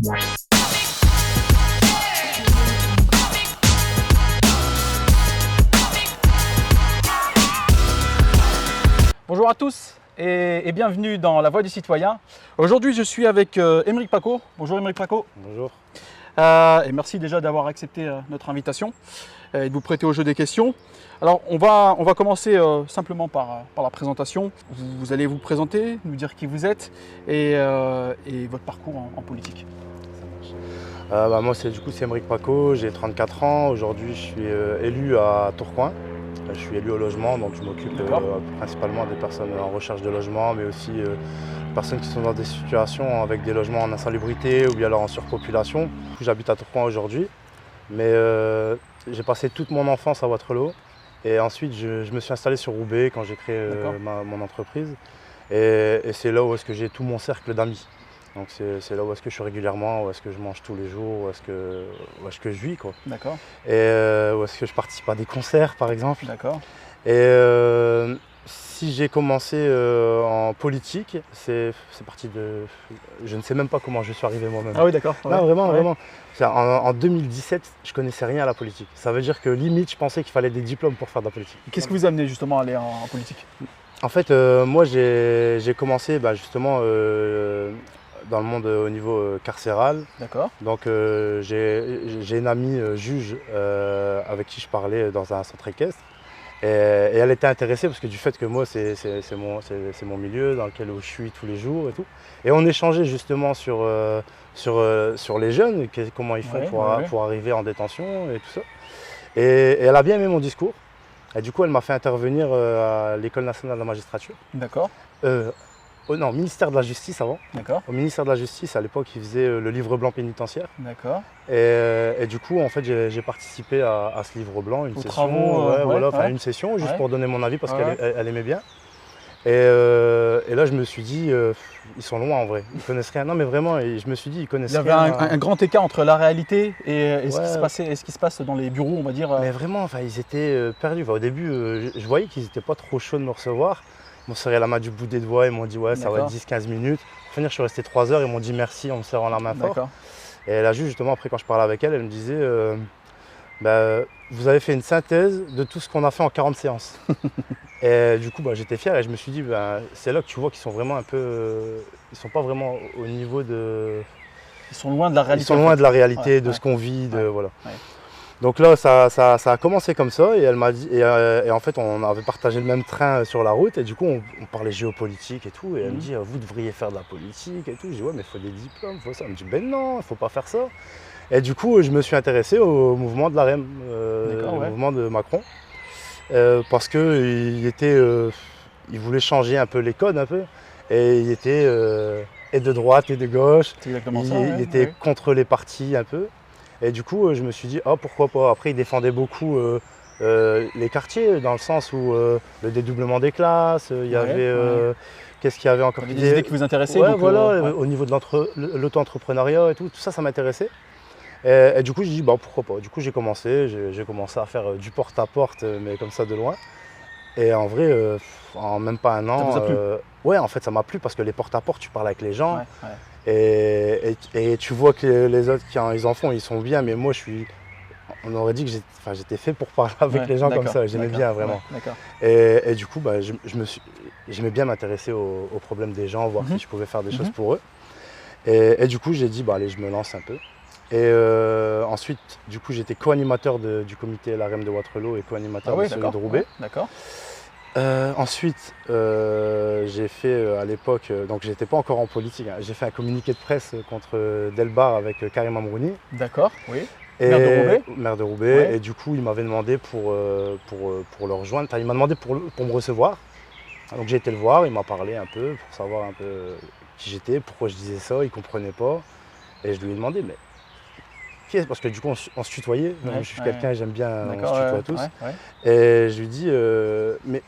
Bonjour à tous et bienvenue dans La Voix du Citoyen. Aujourd'hui, je suis avec Aymeric Paco. Bonjour Aymeric Paco. Bonjour. Et merci déjà d'avoir accepté notre invitation et de vous prêter au jeu des questions. Alors, on va commencer simplement par la présentation. Vous allez vous présenter, nous dire qui vous êtes et votre parcours en politique. Moi, c'est Aymeric Paco, j'ai 34 ans. Aujourd'hui, je suis élu à Tourcoing. Je suis élu au logement, donc je m'occupe principalement des personnes en recherche de logement, mais aussi personnes qui sont dans des situations avec des logements en insalubrité ou bien alors en surpopulation. J'habite à Tourcoing aujourd'hui, mais j'ai passé toute mon enfance à Wattrelos. Et ensuite, je me suis installé sur Roubaix quand j'ai créé mon entreprise. Et c'est là où est-ce que j'ai tout mon cercle d'amis. Donc c'est là où est-ce que je suis régulièrement, où est-ce que je mange tous les jours, où est-ce que je vis, quoi. D'accord. Et où est-ce que je participe à des concerts, par exemple. D'accord. Et si j'ai commencé en politique, c'est parti de... Je ne sais même pas comment je suis arrivé moi-même. Ah oui, d'accord. Ouais. Non, vraiment, vraiment. En 2017, je ne connaissais rien à la politique. Ça veut dire que limite, je pensais qu'il fallait des diplômes pour faire de la politique. Qu'est-ce qui vous a amené justement à aller en politique? En fait, moi, j'ai commencé justement dans le monde au niveau carcéral. D'accord. Donc j'ai une amie juge avec qui je parlais dans un centre équestre. Et elle était intéressée parce que du fait que moi c'est mon milieu dans lequel je suis tous les jours et tout. Et on échangeait justement sur les jeunes, comment ils font pour arriver en détention et tout ça. Et elle a bien aimé mon discours. Et du coup elle m'a fait intervenir à l'École nationale de la magistrature. D'accord. Non, au ministère de la Justice avant. D'accord. Au ministère de la Justice, à l'époque, ils faisaient le livre blanc pénitentiaire. D'accord. Et du coup, en fait, j'ai participé à ce livre blanc, une session, une session, juste pour donner mon avis parce qu'elle aimait bien. Et là, je me suis dit, ils sont loin en vrai, ils connaissent rien. Non, mais vraiment, et je me suis dit, ils connaissent rien. Il y avait un grand écart entre la réalité et ce qui se passe dans les bureaux, on va dire. Mais vraiment, ils étaient perdus. Au début, je voyais qu'ils n'étaient pas trop chauds de me recevoir. Ils m'ont serré la main du bout des doigts, ils m'ont dit ouais, ça va être 10-15 minutes. Pour finir, je suis resté 3 heures, ils m'ont dit merci en me serrant la main fort. Et là, justement, après, quand je parlais avec elle, elle me disait vous avez fait une synthèse de tout ce qu'on a fait en 40 séances. Et du coup, j'étais fier et je me suis dit, c'est là que tu vois qu'ils sont vraiment un peu. Ils sont pas vraiment au niveau de. Ils sont loin de la réalité. Ils sont loin de la réalité, de ce qu'on vit, voilà. Ouais. Donc là, ça a commencé comme ça et elle m'a dit, et en fait, on avait partagé le même train sur la route et du coup, on parlait géopolitique et tout. Et elle me dit, vous devriez faire de la politique et tout. Je dis, ouais, mais il faut des diplômes, il faut ça. Elle me dit, ben non, il ne faut pas faire ça. Et du coup, je me suis intéressé au mouvement de l'AREM, le mouvement de Macron, parce qu'il il voulait changer un peu les codes un peu, et il était et de droite et de gauche. Il était contre les partis un peu. Et du coup, je me suis dit, pourquoi pas. Après, il défendait beaucoup les quartiers, dans le sens où le dédoublement des classes, il y avait... Qu'est-ce qu'il y avait encore? Des idées qui vous intéressaient? Au niveau de l'auto-entrepreneuriat et tout ça m'intéressait. Et du coup, j'ai dit, pourquoi pas. Du coup, j'ai commencé à faire du porte-à-porte, mais comme ça de loin. Et en vrai, en même pas un an, ça vous a plu? En fait, ça m'a plu parce que les porte-à-porte, tu parles avec les gens. Et tu vois que les autres qui ils en font, ils sont bien, mais moi on aurait dit que j'étais fait pour parler avec les gens comme ça, j'aimais bien vraiment. Et du coup, j'aimais bien m'intéresser aux problèmes des gens, voir si je pouvais faire des choses pour eux. Et du coup, j'ai dit, allez, je me lance un peu. Et ensuite, du coup, j'étais co-animateur du comité LAREM de Wattrelos et co-animateur de celui de Roubaix. Ensuite, j'ai fait à l'époque, donc j'étais pas encore en politique, j'ai fait un communiqué de presse contre Delbar avec Karim Amrouni. D'accord, oui. Maire de Roubaix. Maire de Roubaix, et du coup il m'avait demandé pour le rejoindre, il m'a demandé pour me recevoir. Donc j'ai été le voir, il m'a parlé un peu pour savoir un peu qui j'étais, pourquoi je disais ça, il comprenait pas. Et je lui ai demandé, mais parce que du coup on se tutoyait, je suis quelqu'un, j'aime bien, on se tutoie tous. Et je lui dis, mais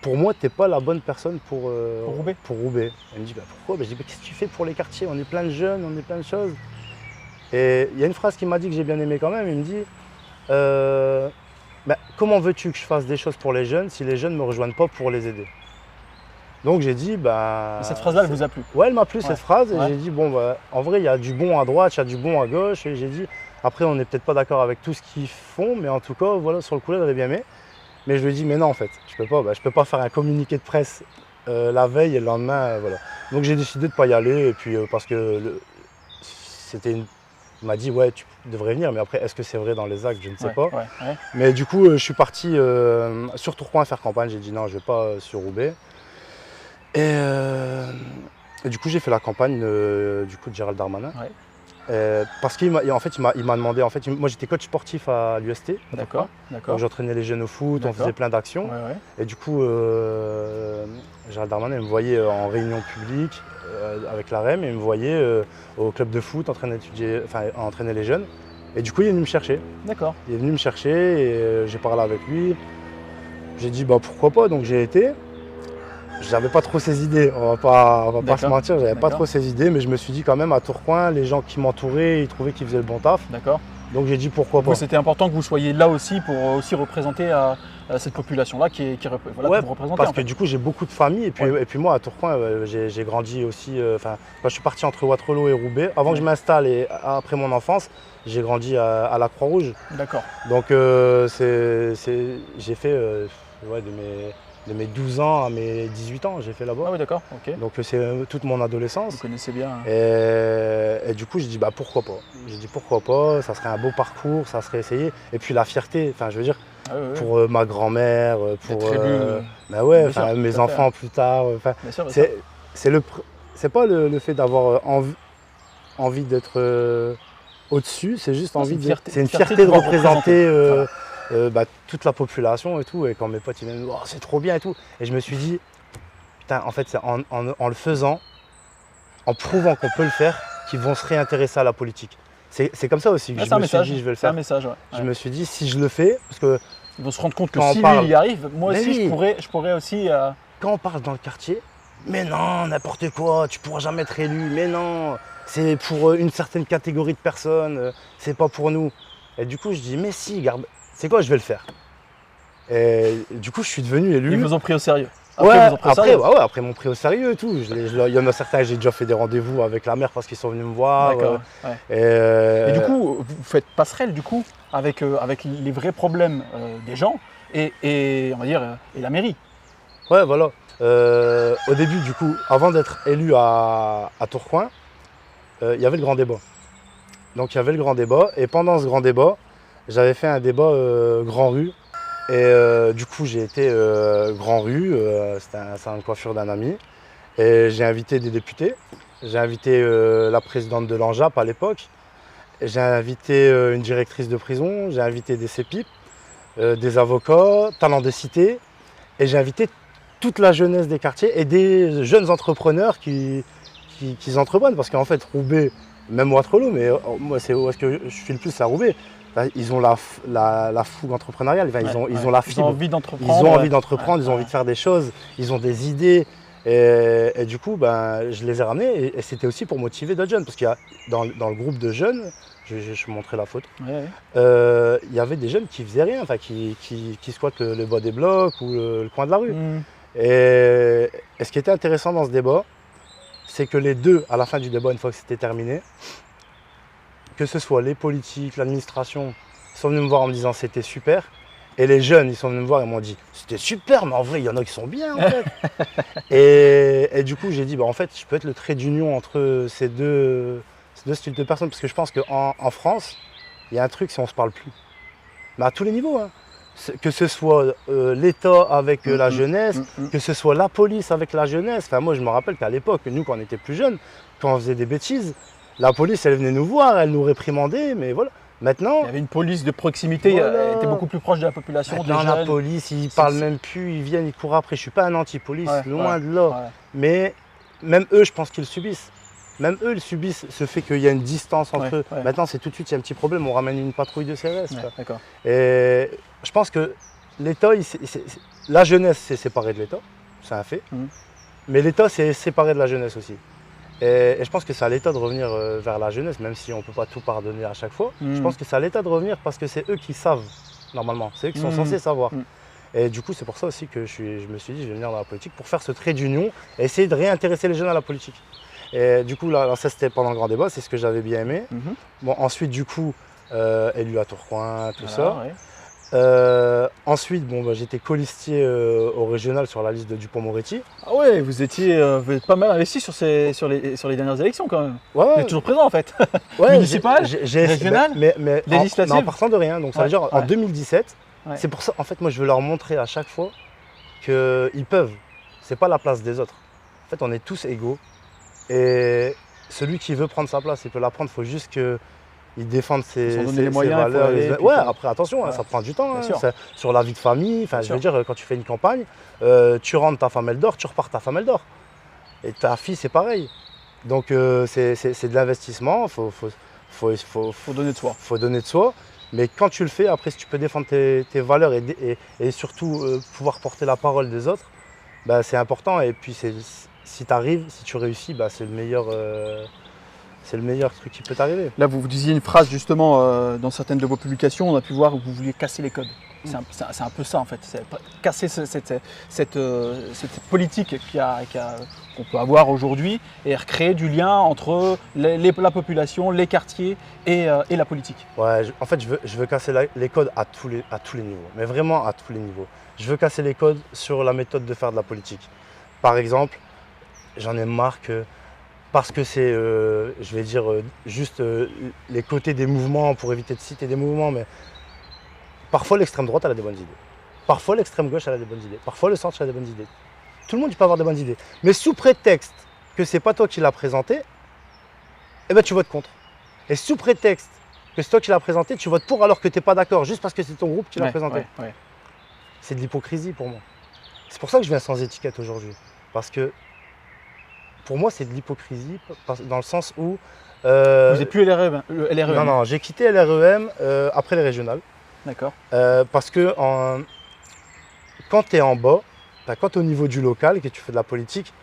pour moi, tu n'es pas la bonne personne pour Roubaix. Elle me dit, pourquoi? Je dis, qu'est-ce que tu fais pour les quartiers? On est plein de jeunes, on est plein de choses. Et il y a une phrase qui m'a dit que j'ai bien aimé quand même. Il me dit, comment veux-tu que je fasse des choses pour les jeunes si les jeunes ne me rejoignent pas pour les aider? Donc j'ai dit, bah. Et cette phrase-là, elle vous a plu? Ouais, elle m'a plu cette phrase. Et Ouais. j'ai dit, bon, bah, en vrai, il y a du bon à droite, il y a du bon à gauche. Et j'ai dit, après, on n'est peut-être pas d'accord avec tout ce qu'ils font, mais en tout cas, voilà, sur le coup, là, j'avais bien aimé. Mais je lui ai dit, mais non, en fait, je peux pas faire un communiqué de presse la veille et le lendemain, voilà. Donc j'ai décidé de ne pas y aller. Et puis, parce que il m'a dit, ouais, tu devrais venir, mais après, est-ce que c'est vrai dans les actes? Je ne sais pas. Ouais. Mais du coup, je suis parti sur Tourcoing faire campagne. J'ai dit, non, je ne vais pas sur Roubaix. Et du coup, j'ai fait la campagne du coup, de Gérald Darmanin. Ouais. Parce qu'il m'a demandé, en fait, moi j'étais coach sportif à l'UST. D'accord. Donc j'entraînais les jeunes au foot, on faisait plein d'actions. Ouais. Et du coup, Gérald Darmanin il me voyait en réunion publique avec la REM, et il me voyait au club de foot entraîner les jeunes. Et du coup, il est venu me chercher. D'accord. Il est venu me chercher et j'ai parlé avec lui. J'ai dit, bah pourquoi pas, donc j'ai été. J'avais pas trop ces idées, on va pas se mentir, j'avais pas trop ces idées, mais je me suis dit quand même à Tourcoing, les gens qui m'entouraient, ils trouvaient qu'ils faisaient le bon taf. D'accord. Donc j'ai dit pourquoi pas. C'était important que vous soyez là aussi pour aussi représenter cette population-là qui ouais, vous représentez. Parce que du coup j'ai beaucoup de familles et puis moi à Tourcoing j'ai grandi aussi, quand je suis parti entre Wattrelos et Roubaix, avant que je m'installe et après mon enfance, j'ai grandi à la Croix-Rouge. D'accord. Donc j'ai fait de mes 12 ans à mes 18 ans, j'ai fait là-bas. Ah oui, d'accord, ok. Donc c'est toute mon adolescence. Vous connaissez bien. Et du coup, j'ai dit, bah pourquoi pas. J'ai dit, pourquoi pas, ça serait un beau parcours, ça serait essayé. Et puis la fierté, enfin je veux dire, pour ma grand-mère, pour mes enfants plus tard. C'est pas le fait d'avoir envie d'être au-dessus, c'est juste c'est une fierté de représenter toute la population et tout. Et quand mes potes ils m'ont dit, oh, c'est trop bien et tout. Et je me suis dit, putain, en fait, c'est en le faisant, en prouvant qu'on peut le faire, qu'ils vont se réintéresser à la politique. C'est comme ça aussi que je me suis dit, je vais le faire. C'est un message, ouais. Je me suis dit, si je le fais, parce que. Ils vont se rendre compte que si lui y arrive, moi aussi, je pourrais aussi. Quand on parle dans le quartier, mais non, n'importe quoi, tu pourras jamais être élu, mais non, c'est pour une certaine catégorie de personnes, c'est pas pour nous. Et du coup, je dis, mais si, garde, c'est quoi, je vais le faire. Et du coup, je suis devenu élu. Ils vous ont pris au sérieux. Après, ils m'ont pris au sérieux et tout. Il y en a certains, j'ai déjà fait des rendez-vous avec la mère parce qu'ils sont venus me voir. Et du coup, vous faites passerelle du coup avec les vrais problèmes des gens et on va dire et la mairie. Ouais, voilà. Au début, du coup, avant d'être élu à Tourcoing, il y avait le grand débat. Donc il y avait le grand débat et pendant ce grand débat, j'avais fait un débat Grand Rue. Et du coup, j'ai été Grand Rue, c'était un salon de coiffure d'un ami. Et j'ai invité des députés. J'ai invité la présidente de l'ANJAP à l'époque. J'ai invité une directrice de prison. J'ai invité des CEPIP, des avocats, talents des cités. Et j'ai invité toute la jeunesse des quartiers et des jeunes entrepreneurs qui entreprennent. Parce qu'en fait, Roubaix, même Wattrelos, mais moi, c'est où est-ce que je suis le plus à Roubaix. Ils ont la fougue entrepreneuriale, ils ont la fibre, ils ont envie d'entreprendre, ils ont envie de faire des choses, ils ont des idées. Et du coup, je les ai ramenés et c'était aussi pour motiver d'autres jeunes. Parce qu'il y a dans le groupe de jeunes, je vais montrer la photo, il y avait des jeunes qui faisaient rien, qui squattent le bas des blocs ou le coin de la rue. Et ce qui était intéressant dans ce débat, c'est que les deux, à la fin du débat, une fois que c'était terminé, que ce soit les politiques, l'administration, ils sont venus me voir en me disant c'était super. Et les jeunes, ils sont venus me voir et m'ont dit c'était super, mais en vrai, il y en a qui sont bien en fait. et du coup, j'ai dit en fait, je peux être le trait d'union entre ces deux styles de personnes. Parce que je pense qu'en France, il y a un truc, si on ne se parle plus. Mais à tous les niveaux. Hein. Que ce soit l'État avec la jeunesse, que ce soit la police avec la jeunesse. Enfin, moi, je me rappelle qu'à l'époque, nous, quand on était plus jeunes, quand on faisait des bêtises, la police, elle venait nous voir, elle nous réprimandait, mais voilà. Maintenant, il y avait une police de proximité, elle était beaucoup plus proche de la population. Maintenant, la police, ils parlent même plus, ils viennent, ils courent après. Je suis pas un anti-police, loin de là. Ouais. Mais même eux, je pense qu'ils le subissent. Même eux, ils subissent ce fait qu'il y a une distance entre eux. Maintenant, c'est tout de suite, il y a un petit problème, on ramène une patrouille de CRS. Et je pense que l'État, la jeunesse, c'est séparé de l'État, c'est un fait. Mais l'État, c'est séparé de la jeunesse aussi. Et je pense que c'est à l'État de revenir vers la jeunesse, même si on ne peut pas tout pardonner à chaque fois. Je pense que c'est à l'État de revenir parce que c'est eux qui savent, normalement. C'est eux qui sont censés savoir. Et du coup, c'est pour ça aussi que je me suis dit, je vais venir dans la politique pour faire ce trait d'union et essayer de réintéresser les jeunes à la politique. Et du coup, là ça c'était pendant le grand débat, c'est ce que j'avais bien aimé. Bon, ensuite, du coup, élu à Tourcoing, tout ça. Ouais. Ensuite, bon, j'étais colistier au régional sur la liste de Dupond-Moretti. Ah ouais, vous êtes pas mal investi sur les dernières élections quand même. Ouais, vous êtes toujours présent en fait. Ouais, municipal, régional, mais législative. en partant de rien. Donc ça veut dire en 2017, c'est pour ça, en fait, moi je veux leur montrer à chaque fois qu'ils peuvent. C'est pas la place des autres. En fait, on est tous égaux. Et celui qui veut prendre sa place, il peut la prendre. Il faut juste qu'il défende ses valeurs. Ouais, après attention, ça prend du temps. Sur la vie de famille, je veux dire, quand tu fais une campagne, tu rentres, ta femme elle dort, tu repars, ta femme elle dort. Et ta fille, c'est pareil. Donc c'est de l'investissement, faut donner de soi. Faut donner de soi. Mais quand tu le fais, après, si tu peux défendre tes valeurs et surtout pouvoir porter la parole des autres, bah, c'est important. Et puis si tu arrives, si tu réussis, bah, c'est le meilleur truc qui peut t'arriver. Là, vous disiez une phrase justement dans certaines de vos publications, on a pu voir que vous vouliez casser les codes. C'est un peu ça en fait, c'est casser cette politique qu'on peut avoir aujourd'hui et recréer du lien entre la population, les quartiers et la politique. Ouais, en fait, je veux casser les codes à tous les niveaux, mais vraiment à tous les niveaux. Je veux casser les codes sur la méthode de faire de la politique. Par exemple, j'en ai marre que, parce que c'est, je vais dire, juste les côtés des mouvements, pour éviter de citer des mouvements, mais parfois l'extrême droite elle a des bonnes idées. Parfois l'extrême gauche elle a des bonnes idées. Parfois le centre a des bonnes idées. Tout le monde peut avoir des bonnes idées. Mais sous prétexte que c'est pas toi qui l'as présenté, eh ben tu votes contre. Et sous prétexte que c'est toi qui l'as présenté, tu votes pour alors que tu n'es pas d'accord, juste parce que c'est ton groupe qui l'a présenté. C'est de l'hypocrisie pour moi. C'est pour ça que je viens sans étiquette aujourd'hui. Parce que pour moi c'est de l'hypocrisie dans le sens où... Vous n'êtes plus LREM. Non, j'ai quitté LREM après les régionales. D'accord. Parce que quand tu es en bas, quand tu es au niveau du local et que tu fais de la politique,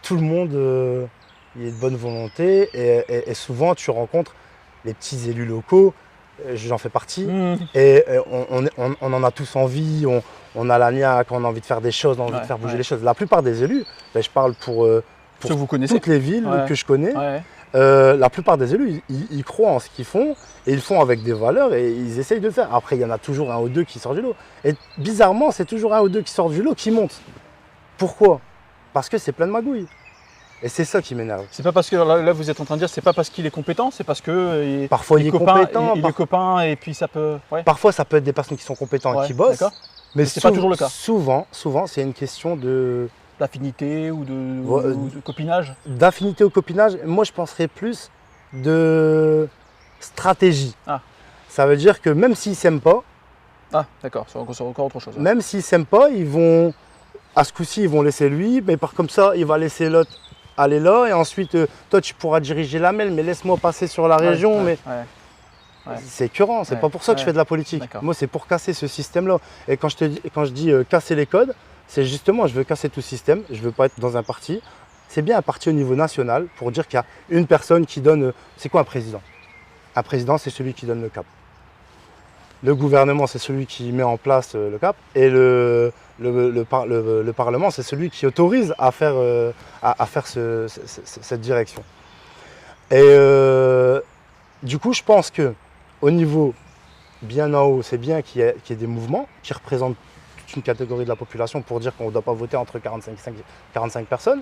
tout le monde il est de bonne volonté et souvent tu rencontres les petits élus locaux, j'en fais partie, et on en a tous envie, on a la niaque, on a envie de faire des choses, on a envie de faire bouger les choses. La plupart des élus, je parle pour toutes les villes que je connais, la plupart des élus, ils croient en ce qu'ils font et ils le font avec des valeurs et ils essayent de le faire. Après, il y en a toujours un ou deux qui sortent du lot. Et bizarrement, c'est toujours un ou deux qui sortent du lot qui montent. Pourquoi? Parce que c'est plein de magouilles. Et c'est ça qui m'énerve. C'est pas parce que, là vous êtes en train de dire, c'est pas parce qu'il est compétent, c'est parce que parfois il est compétent. Il est copain et puis ça peut... Parfois ça peut être des personnes qui sont compétentes et qui bossent. Mais c'est pas toujours le cas. Souvent, c'est une question de... d'affinité ou de copinage? D'affinité ou copinage, moi je penserais plus de stratégie. Ça veut dire que même s'ils ne s'aiment pas, d'accord, c'est encore autre chose. Même s'ils ne s'aiment pas, ils vont, à ce coup-ci, ils vont laisser lui, mais comme ça, il va laisser l'autre aller là, et ensuite, toi tu pourras diriger la mêle, mais laisse-moi passer sur la région. C'est écœurant, c'est pas pour ça que je fais de la politique. Moi c'est pour casser ce système-là. Et quand je dis casser les codes, c'est justement, je veux casser tout le système, je ne veux pas être dans un parti. C'est bien un parti au niveau national pour dire qu'il y a une personne qui donne... C'est quoi un président? Un président, c'est celui qui donne le cap. Le gouvernement, c'est celui qui met en place le cap. Et le Parlement, c'est celui qui autorise à faire, cette direction. Et du coup, je pense qu'au niveau bien en haut, c'est bien qu'il y ait des mouvements qui représentent une catégorie de la population pour dire qu'on ne doit pas voter entre 45 personnes.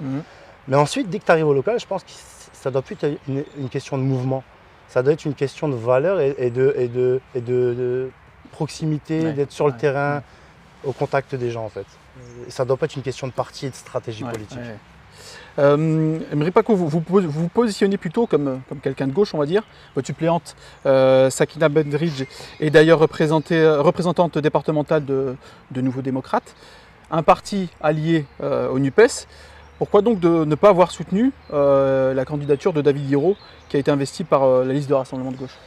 Mais ensuite, dès que tu arrives au local, je pense que ça doit plus être une question de mouvement. Ça doit être une question de valeur et de proximité, d'être sur le terrain, au contact des gens en fait. Ça ne doit pas être une question de parti et de stratégie politique. Emery Paco, vous vous positionnez plutôt comme quelqu'un de gauche, on va dire. Votre suppléante, Sakina Bendridge, est d'ailleurs représentante départementale de Nouveaux Démocrates, un parti allié au NUPES. Pourquoi donc de ne pas avoir soutenu la candidature de David Guiraud, qui a été investi par la liste de Rassemblement de gauche?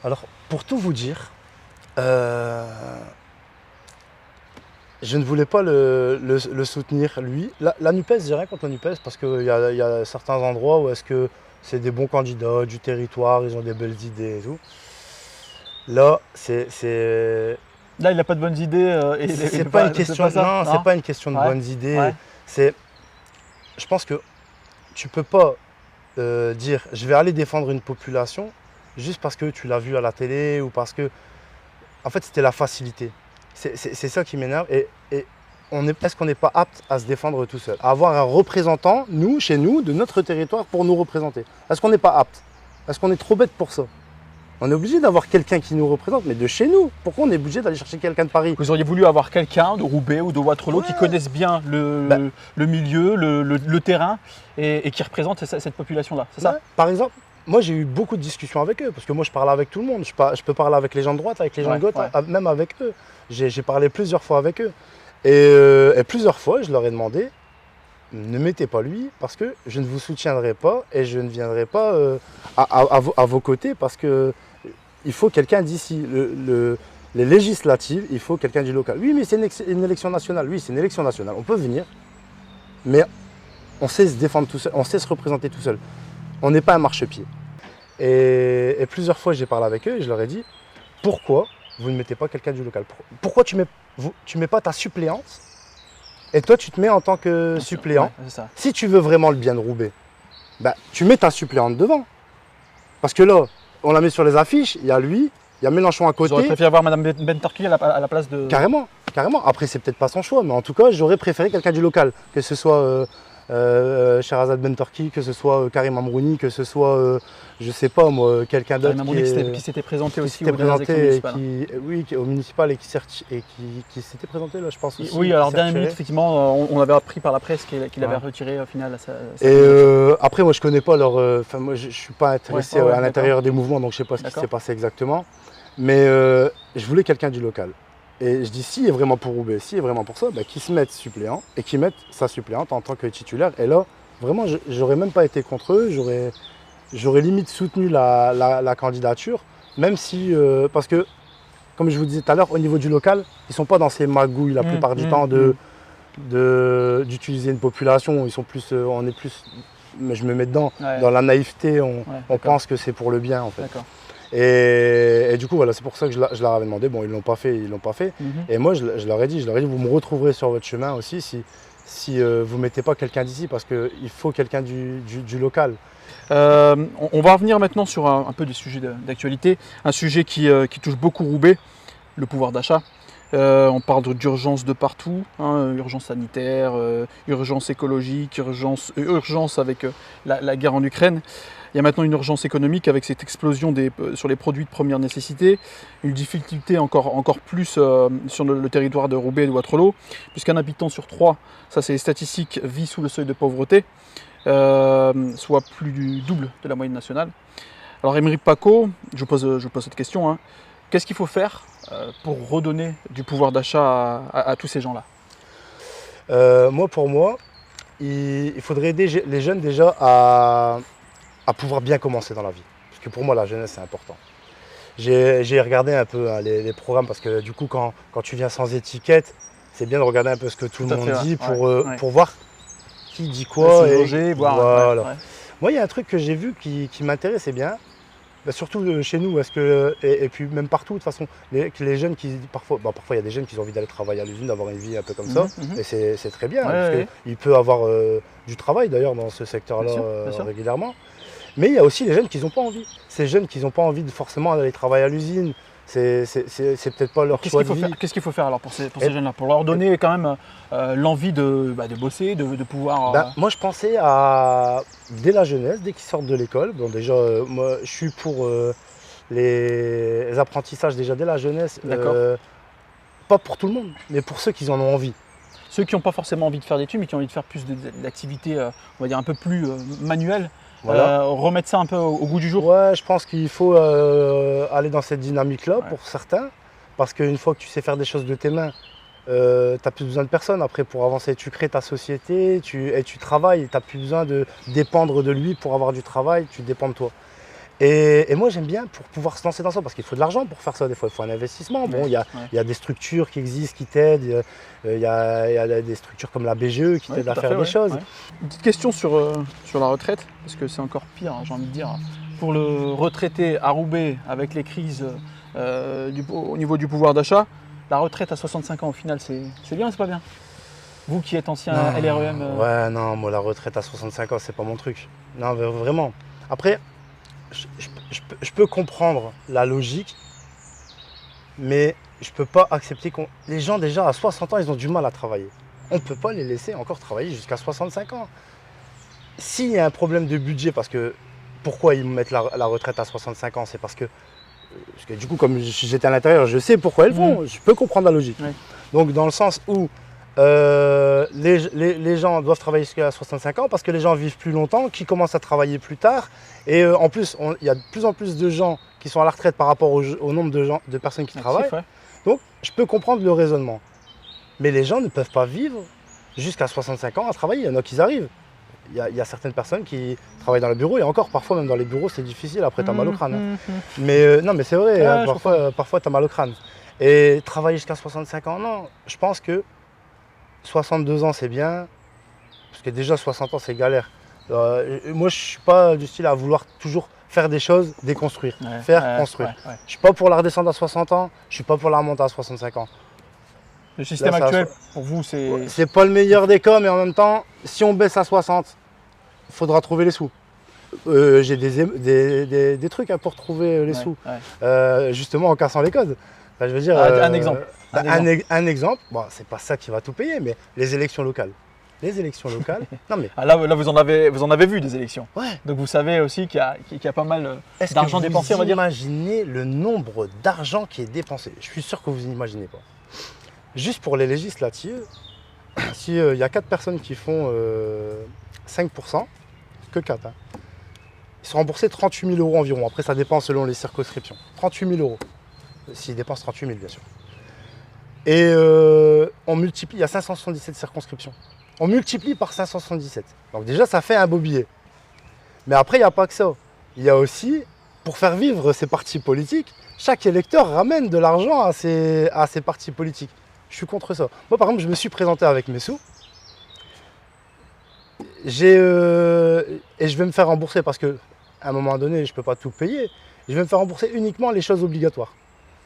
Alors, pour tout vous dire, je ne voulais pas le soutenir, lui. La NUPES, j'ai rien contre la NUPES, parce qu'il y a certains endroits où est-ce que c'est des bons candidats, du territoire, ils ont des belles idées et tout. Là, Là, il n'a pas de bonnes idées. C'est pas une question. Non, c'est pas une question de bonnes idées. Ouais. Je pense que tu peux pas dire je vais aller défendre une population juste parce que tu l'as vu à la télé ou parce que. En fait, c'était la facilité. C'est ça qui m'énerve. Et est-ce qu'on n'est pas apte à se défendre tout seul? À avoir un représentant, nous, chez nous, de notre territoire pour nous représenter? Est-ce qu'on n'est pas apte? Est-ce qu'on est trop bête pour ça? On est obligé d'avoir quelqu'un qui nous représente, mais de chez nous. Pourquoi on est obligé d'aller chercher quelqu'un de Paris? Vous auriez voulu avoir quelqu'un de Roubaix ou de Wattrelos qui connaissent bien le milieu, le terrain et qui représente cette population-là, c'est ça? Par exemple, moi j'ai eu beaucoup de discussions avec eux, parce que moi je parle avec tout le monde. Je peux parler avec les gens de droite, avec les gens de gauche, même avec eux. J'ai parlé plusieurs fois avec eux. Et plusieurs fois, je leur ai demandé, ne mettez pas lui, parce que je ne vous soutiendrai pas et je ne viendrai pas à vos côtés, parce que il faut quelqu'un d'ici. Les législatives, il faut quelqu'un du local. Oui, mais c'est une élection nationale. Oui, c'est une élection nationale. On peut venir, mais on sait se défendre tout seul, on sait se représenter tout seul. On n'est pas un marchepied. Et plusieurs fois, j'ai parlé avec eux et je leur ai dit, pourquoi vous ne mettez pas quelqu'un du local? Pourquoi tu mets pas ta suppléante et toi, tu te mets en tant que suppléant? Si tu veux vraiment le bien de Roubaix, bah, tu mets ta suppléante devant. Parce que là, on la met sur les affiches, il y a lui, il y a Mélenchon à côté. J'aurais préféré avoir Mme Bentorki à la place de… Carrément. Après, c'est peut-être pas son choix, mais en tout cas, j'aurais préféré quelqu'un du local. Que ce soit Sherazade Bentorki, que ce soit Karim Amrouni, que ce soit, je sais pas moi, quelqu'un d'autre qui s'était présenté aussi au municipal et qui s'était présenté là, je pense aussi. Oui, alors dernière minute, effectivement, on avait appris par la presse qu'il avait retiré au final. Après, moi je connais pas leur… moi je suis pas intéressé à l'intérieur des mouvements, donc je sais pas ce qui s'est passé exactement. Mais je voulais quelqu'un du local. Et je dis, s'il est vraiment pour Roubaix, s'il est vraiment pour ça, bah, qu'il se mette suppléant et qu'il mette sa suppléante en tant que titulaire. Et là, vraiment, j'aurais même pas été contre eux, j'aurais limite soutenu la candidature, même si, parce que, comme je vous disais tout à l'heure, au niveau du local, ils ne sont pas dans ces magouilles la plupart du temps d'utiliser une population. Ils sont plus, on est plus, mais je me mets dedans, dans la naïveté, on pense que c'est pour le bien en fait. Et du coup, voilà, c'est pour ça que je leur avais demandé. Bon, ils l'ont pas fait. Et moi, je leur ai dit, vous me retrouverez sur votre chemin aussi si vous ne mettez pas quelqu'un d'ici, parce qu'il faut quelqu'un du local. On va revenir maintenant sur un peu des sujets d'actualité. Un sujet qui touche beaucoup Roubaix, le pouvoir d'achat. On parle d'urgence de partout, hein, urgence sanitaire, urgence écologique, urgence avec la guerre en Ukraine. Il y a maintenant une urgence économique avec cette explosion sur les produits de première nécessité, une difficulté encore plus sur le territoire de Roubaix et de Wattrelos, puisqu'un habitant sur 3, ça c'est les statistiques, vit sous le seuil de pauvreté, soit plus du double de la moyenne nationale. Alors Aymeric Pacot, je vous pose cette question, hein. Qu'est-ce qu'il faut faire pour redonner du pouvoir d'achat à tous ces gens-là? Pour moi, il faudrait aider les jeunes déjà à pouvoir bien commencer dans la vie. Parce que pour moi, la jeunesse, c'est important. J'ai regardé un peu les programmes, parce que du coup, quand tu viens sans étiquette, c'est bien de regarder un peu ce que tout le monde dit pour voir qui dit quoi. Voilà. Moi, il y a un truc que j'ai vu qui m'intéressait bien, surtout chez nous, et puis même partout, de toute façon, les jeunes qui, parfois il y a des jeunes qui ont envie d'aller travailler à l'usine, d'avoir une vie un peu comme ça, et c'est très bien, parce qu'il peut avoir du travail d'ailleurs dans ce secteur-là régulièrement. Mais il y a aussi les jeunes qui n'ont pas envie. Ces jeunes qui n'ont pas envie de forcément aller travailler à l'usine, c'est peut-être pas leur choix de vie. Qu'est-ce qu'il faut faire alors pour ces jeunes-là, pour leur donner quand même l'envie de bosser, de pouvoir… Moi je pensais dès la jeunesse, dès qu'ils sortent de l'école, bon déjà moi je suis pour les apprentissages déjà dès la jeunesse, pas pour tout le monde, mais pour ceux qui en ont envie. Ceux qui n'ont pas forcément envie de faire d'études, mais qui ont envie de faire plus d'activités, on va dire un peu plus manuelles. Voilà. Remettre ça un peu au goût du jour. Ouais, je pense qu'il faut aller dans cette dynamique-là pour certains, parce qu'une fois que tu sais faire des choses de tes mains, tu n'as plus besoin de personne après pour avancer. Tu crées ta société, tu travailles, tu n'as plus besoin de dépendre de lui pour avoir du travail, tu dépends de toi. Et moi j'aime bien pour pouvoir se lancer dans ça, parce qu'il faut de l'argent pour faire ça, des fois il faut un investissement. Bon, il y a des structures qui existent, qui t'aident, il y a des structures comme la BGE qui t'aident à faire des choses. Une petite question sur la retraite, parce que c'est encore pire, j'ai envie de dire. Pour le retraité à Roubaix, avec les crises au niveau du pouvoir d'achat, La retraite à 65 ans, au final, c'est bien ou c'est pas bien? Vous qui êtes ancien LREM. Ouais, non, moi la retraite à 65 ans, c'est pas mon truc. Non, mais vraiment. Après, je peux comprendre la logique, mais je peux pas accepter qu'on. Les gens déjà à 60 ans, ils ont du mal à travailler. On ne peut pas les laisser encore travailler jusqu'à 65 ans. S'il y a un problème de budget, parce que pourquoi ils mettent la retraite à 65 ans, c'est parce que du coup, comme j'étais à l'intérieur, je sais pourquoi ils font. Je peux comprendre la logique. Oui. Donc dans le sens où les gens doivent travailler jusqu'à 65 ans parce que les gens vivent plus longtemps, qui commencent à travailler plus tard. Et en plus, il y a de plus en plus de gens qui sont à la retraite par rapport au nombre de personnes qui travaillent. Ouais. Donc, je peux comprendre le raisonnement. Mais les gens ne peuvent pas vivre jusqu'à 65 ans à travailler. Il y en a qui arrivent. Il y a certaines personnes qui travaillent dans le bureau. Et encore, parfois, même dans les bureaux, c'est difficile. Après, tu as mal au crâne. Mais non, mais c'est vrai. Ouais, parfois tu as mal au crâne. Et travailler jusqu'à 65 ans, non. Je pense que 62 ans, c'est bien, parce que déjà 60 ans, c'est galère. Moi, je ne suis pas du style à vouloir toujours faire des choses, déconstruire, construire. Je ne suis pas pour la redescendre à 60 ans, je ne suis pas pour la remonter à 65 ans. Le système actuel, pour vous, c'est... C'est pas le meilleur des cas, mais en même temps, si on baisse à 60, il faudra trouver les sous. J'ai des trucs pour trouver les sous, justement en cassant les codes. Enfin, je veux dire, un exemple. Un exemple, bon, c'est pas ça qui va tout payer, mais les élections locales. Les élections locales. Non mais. Là, vous en avez vu des élections. Ouais. Donc vous savez aussi qu'il y a pas mal d'argent dépensé, on va dire. Imaginez le nombre d'argent qui est dépensé. Je suis sûr que vous n'imaginez pas. Juste pour les législatives, s'il y a 4 personnes qui font 5%, que 4, hein, ils sont remboursés 38 000 € environ. Après, ça dépend selon les circonscriptions. 38 000 €. S'ils dépensent 38 000, bien sûr. Et on multiplie, il y a 577 circonscriptions. On multiplie par 577. Donc déjà, ça fait un beau billet. Mais après, il n'y a pas que ça. Il y a aussi, pour faire vivre ces partis politiques, chaque électeur ramène de l'argent à ces partis politiques. Je suis contre ça. Moi, par exemple, je me suis présenté avec mes sous. Et je vais me faire rembourser parce qu'à un moment donné, je ne peux pas tout payer. Je vais me faire rembourser uniquement les choses obligatoires.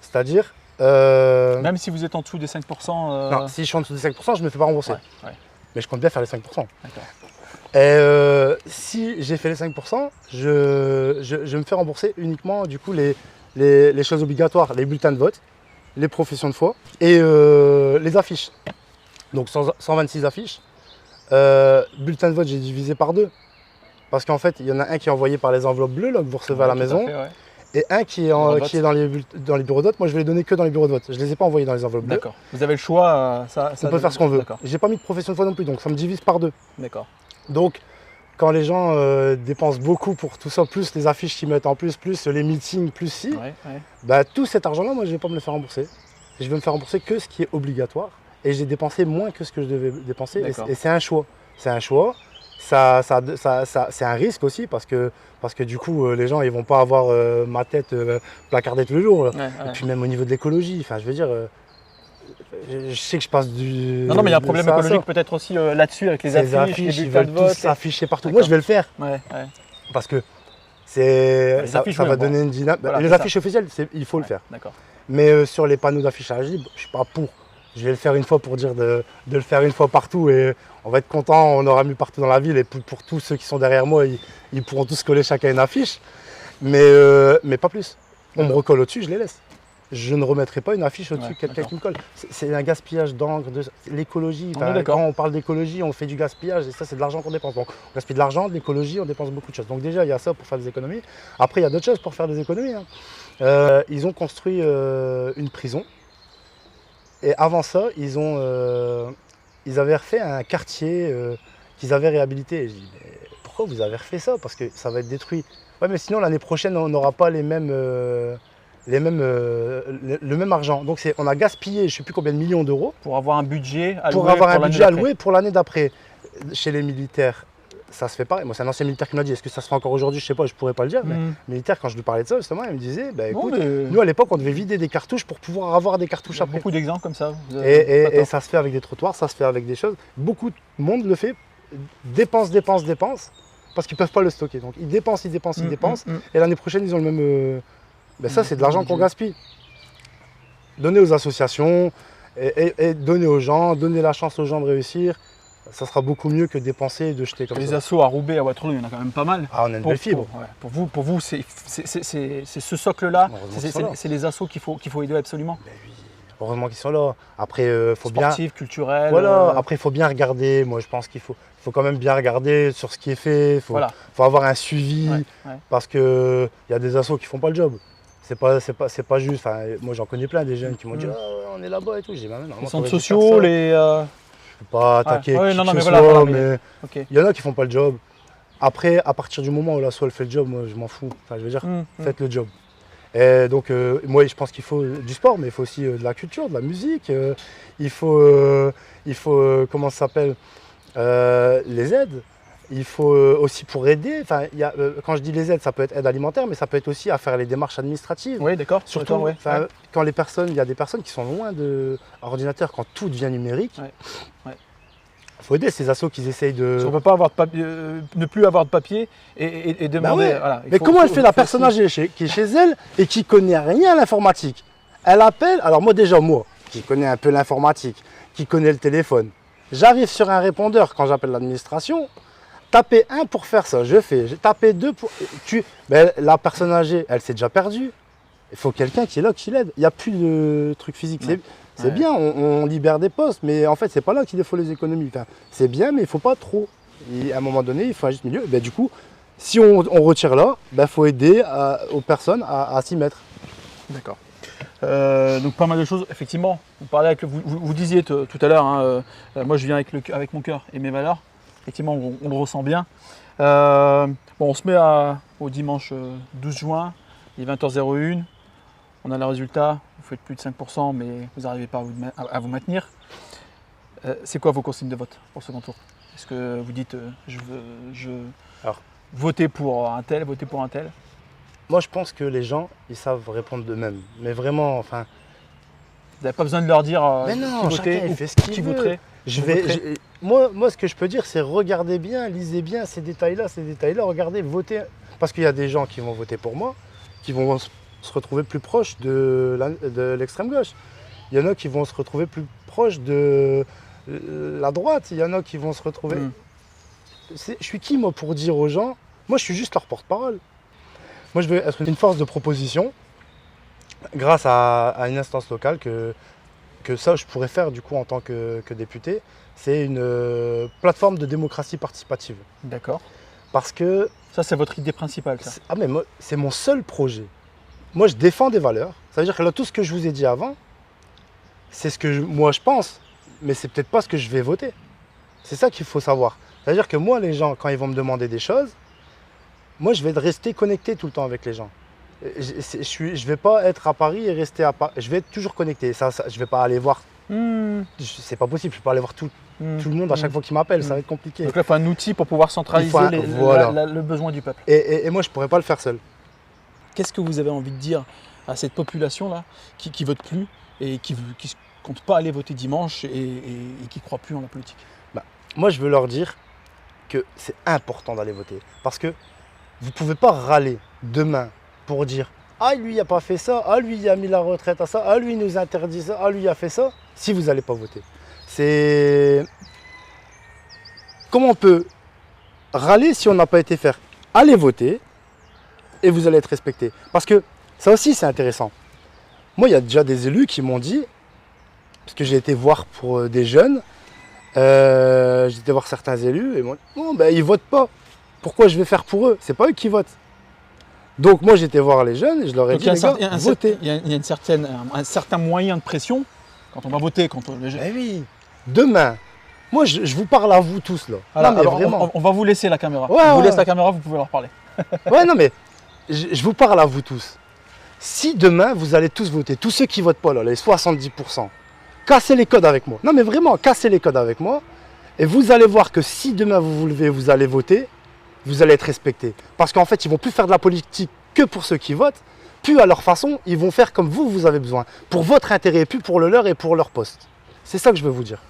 C'est-à-dire... Même si vous êtes en dessous des 5%. Non, si je suis en dessous des 5%, je ne me fais pas rembourser. Ouais. Mais je compte bien faire les 5%. D'accord. Et si j'ai fait les 5%, je me fais rembourser uniquement du coup les choses obligatoires, les bulletins de vote, les professions de foi et les affiches. Donc 126 affiches. Bulletin de vote, j'ai divisé par 2. Parce qu'en fait, il y en a un qui est envoyé par les enveloppes bleues là, que vous recevez à la maison. Et un qui est dans les bureaux de vote. Moi, je vais les donner que dans les bureaux de vote. Je ne les ai pas envoyés dans les enveloppes bleues. D'accord. Vous avez le choix. On peut faire ce qu'on veut. J'ai pas mis de profession de foi non plus, donc ça me divise par 2. D'accord. Donc, quand les gens dépensent beaucoup pour tout ça, plus les affiches qu'ils mettent en plus les meetings, plus si, bah, tout cet argent-là, moi, je ne vais pas me le faire rembourser. Je vais me faire rembourser que ce qui est obligatoire. Et j'ai dépensé moins que ce que je devais dépenser. Et c'est un choix. C'est un choix. C'est un risque aussi parce que du coup les gens ils vont pas avoir ma tête placardée tous les jours. Et puis même au niveau de l'écologie, enfin je veux dire, je sais que je passe du... Non mais il y a un problème écologique peut-être aussi là-dessus avec les affiches, les ils veulent tous s'afficher partout. Moi je vais le faire parce que ça va donner une dynamique. Voilà, les affiches officielles, il faut le faire. Mais sur les panneaux d'affichage libre, je suis pas pour. Je vais le faire une fois pour dire de le faire une fois partout et on va être content, on aura mis partout dans la ville et pour tous ceux qui sont derrière moi, ils pourront tous coller chacun une affiche. Mais pas plus. On me recolle au-dessus, je les laisse. Je ne remettrai pas une affiche au-dessus de quelqu'un qui me colle. C'est un gaspillage d'encre, l'écologie. Quand on parle d'écologie, on fait du gaspillage et ça c'est de l'argent qu'on dépense. Donc on gaspille de l'argent, de l'écologie, on dépense beaucoup de choses. Donc déjà il y a ça pour faire des économies. Après il y a d'autres choses pour faire des économies. Ils ont construit une prison. Et avant ça, ils avaient refait un quartier qu'ils avaient réhabilité. Et je dis, mais pourquoi vous avez refait ça? Parce que ça va être détruit. Ouais, mais sinon, l'année prochaine, on n'aura pas le même argent. Donc, on a gaspillé, je ne sais plus combien de millions d'euros. Pour avoir un budget alloué pour l'année d'après. Chez les militaires, ça se fait pareil. Moi, c'est un ancien militaire qui m'a dit, est-ce que ça se fait encore aujourd'hui? Je sais pas, je pourrais pas le dire. Mais militaire, quand je lui parlais de ça, justement, il me disait, bah, écoute, nous à l'époque, on devait vider des cartouches pour pouvoir avoir des cartouches après. Beaucoup d'exemples comme ça. Et ça se fait avec des trottoirs, ça se fait avec des choses. Beaucoup de monde le fait, dépense, parce qu'ils peuvent pas le stocker. Donc ils dépensent. Et l'année prochaine, ils ont le même. Ça, c'est de l'argent qu'on gaspille. donner aux associations et donner aux gens, donner la chance aux gens de réussir. Ça sera beaucoup mieux que dépenser et de jeter comme ça. Les assos à Roubaix, à Waterloo, il y en a quand même pas mal. Ah, on a une belle fibre. Pour vous c'est ce socle-là, c'est les assos qu'il faut aider absolument. Ben oui, heureusement qu'ils sont là. Après, il faut bien. Sportif, culturel. Voilà, après, il faut bien regarder. Moi, je pense qu'il faut quand même bien regarder sur ce qui est fait. Il faut avoir un suivi. Parce qu'il y a des assos qui ne font pas le job. C'est pas juste. Enfin, moi, j'en connais plein des jeunes qui m'ont dit ah, on est là-bas et tout. J'ai dit, non, les centres sociaux, les. Je ne peux pas attaquer mais okay. Il y en a qui ne font pas le job. Après, à partir du moment où l'asso elle fait le job, moi je m'en fous. Enfin, je veux dire, faites le job. Et donc, moi je pense qu'il faut du sport, mais il faut aussi de la culture, de la musique. Il faut comment ça s'appelle, les aides. Il faut aussi pour aider, quand je dis les aides, ça peut être aide alimentaire, mais ça peut être aussi à faire les démarches administratives. Oui, d'accord. Surtout, quand il y a des personnes qui sont loin de l'ordinateur, quand tout devient numérique, il faut aider ces assos qui essayent de... Si on ne peut pas avoir de papier, ne plus avoir de papier et demander... Voilà, mais comment elle fait la personne âgée qui est chez elle et qui ne connaît rien à l'informatique? Elle appelle, alors moi, qui connais un peu l'informatique, qui connais le téléphone, j'arrive sur un répondeur quand j'appelle l'administration. Taper 1 pour faire ça, je fais. Taper 2 pour... la personne âgée, elle s'est déjà perdue. Il faut quelqu'un qui est là, qui l'aide. Il n'y a plus de trucs physiques. C'est bien, on libère des postes, mais en fait, c'est pas là qu'il faut les économies. Enfin, c'est bien, mais il ne faut pas trop. Et à un moment donné, il faut un juste milieu. Du coup, si on retire là, il faut aider aux personnes à s'y mettre. D'accord. Donc pas mal de choses, effectivement. Vous disiez tout à l'heure, moi je viens avec mon cœur et mes valeurs. Effectivement, on le ressent bien. On se met au dimanche 12 juin, il est 20h01. On a le résultat, vous faites plus de 5%, mais vous n'arrivez pas à vous maintenir. C'est quoi vos consignes de vote pour ce second tour? Est-ce que vous dites voter pour un tel, voter pour un tel? Moi, je pense que les gens, ils savent répondre d'eux-mêmes. Mais vraiment, enfin... Vous n'avez pas besoin de leur dire mais non, qui voter il fait ce qu'il veut. Voterait. Moi, ce que je peux dire, c'est regardez bien, lisez bien ces détails-là, regardez, votez. Parce qu'il y a des gens qui vont voter pour moi, qui vont se retrouver plus proches de l'extrême gauche. Il y en a qui vont se retrouver plus proches de la droite. Il y en a qui vont se retrouver... Je suis qui, moi, pour dire aux gens? Moi, je suis juste leur porte-parole. Moi, je veux être une force de proposition grâce à une instance locale que ça, je pourrais faire du coup en tant que député. C'est une plateforme de démocratie participative. D'accord. Parce que... Ça, c'est votre idée principale, ça? Ah, mais moi, c'est mon seul projet. Moi, je défends des valeurs. Ça veut dire que là, tout ce que je vous ai dit avant, c'est ce que moi, je pense. Mais c'est peut-être pas ce que je vais voter. C'est ça qu'il faut savoir. C'est-à-dire que moi, les gens, quand ils vont me demander des choses, moi, je vais rester connecté tout le temps avec les gens. Je vais pas être à Paris et rester à Paris. Je vais être toujours connecté. Je vais pas aller voir. C'est pas possible. Je peux pas aller voir tout le monde à chaque fois qu'il m'appelle. Ça va être compliqué. Donc là, il faut un outil pour pouvoir centraliser le besoin du peuple. Et moi, je pourrais pas le faire seul. Qu'est-ce que vous avez envie de dire à cette population-là qui vote plus et qui ne compte pas aller voter dimanche et qui ne croit plus en la politique? Moi, je veux leur dire que c'est important d'aller voter. Parce que vous ne pouvez pas râler demain pour dire « Ah, lui, il n'a pas fait ça. Ah, lui, il a mis la retraite à ça. Ah, lui, il nous interdit ça. Ah, lui, il a fait ça. » Si vous n'allez pas voter. C'est... Comment on peut râler si on n'a pas été faire? Allez voter et vous allez être respecté. Parce que ça aussi, c'est intéressant. Moi, il y a déjà des élus qui m'ont dit, parce que j'ai été voir pour des jeunes, j'ai été voir certains élus et ils m'ont dit « Non, ben, ils ne votent pas. Pourquoi je vais faire pour eux? C'est pas eux qui votent. » Donc moi j'étais voir les jeunes et je leur ai dit les gars, votez. Il y a un certain moyen de pression quand on va voter. Eh oui, demain, moi je vous parle à vous tous là. Alors, non, mais vraiment. On va vous laisser la caméra. Ouais, on vous laisse la caméra, vous pouvez leur parler. Ouais, non mais je vous parle à vous tous. Si demain vous allez tous voter, tous ceux qui votent pas là, les 70%, cassez les codes avec moi. Non mais vraiment, cassez les codes avec moi. Et vous allez voir que si demain vous vous levez, vous allez voter, vous allez être respecté. Parce qu'en fait, ils ne vont plus faire de la politique que pour ceux qui votent, plus à leur façon, ils vont faire comme vous avez besoin. Pour votre intérêt, plus pour le leur et pour leur poste. C'est ça que je veux vous dire.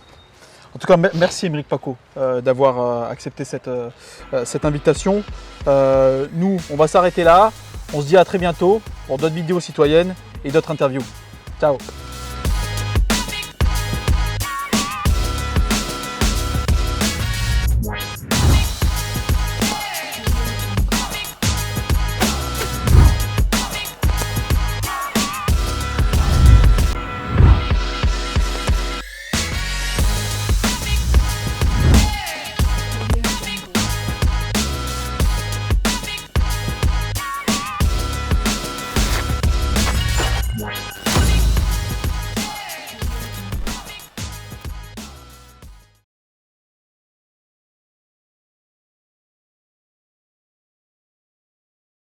En tout cas, merci Aymeric Paco d'avoir accepté cette invitation. Nous, on va s'arrêter là. On se dit à très bientôt pour d'autres vidéos citoyennes et d'autres interviews. Ciao.